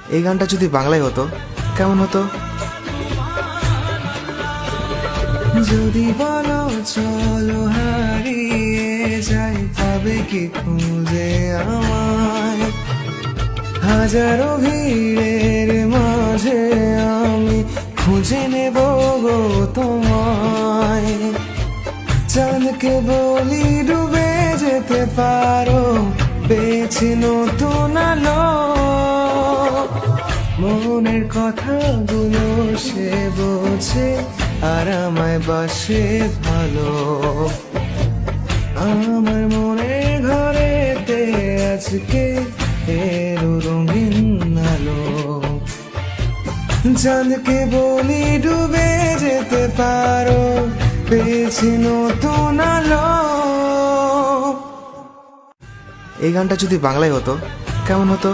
এই গানটা যদি বাংলায় হতো কেমন হতো? যদি বলো চলো হারিয়ে যাই, পাবে কি খুঁজে আমায়? হাজারো ভিড়ের মাঝে আমি খুঁজে নেব গো তোমায়। চাঁদকে বলি ডুবে যেতে পারো, পেয়েছি নতুন আলো। মনের কথাগুলো সে বোঝে, আর আমায় বাসে ভালো। আমার মনের ঘরেতে আজকে এলো রঙিন আলো। চাঁদকে বলি ডুবে যেতে পারো, পেয়েছি নতুন আলো। এই গানটা যদি বাংলায় হতো কেমন হতো?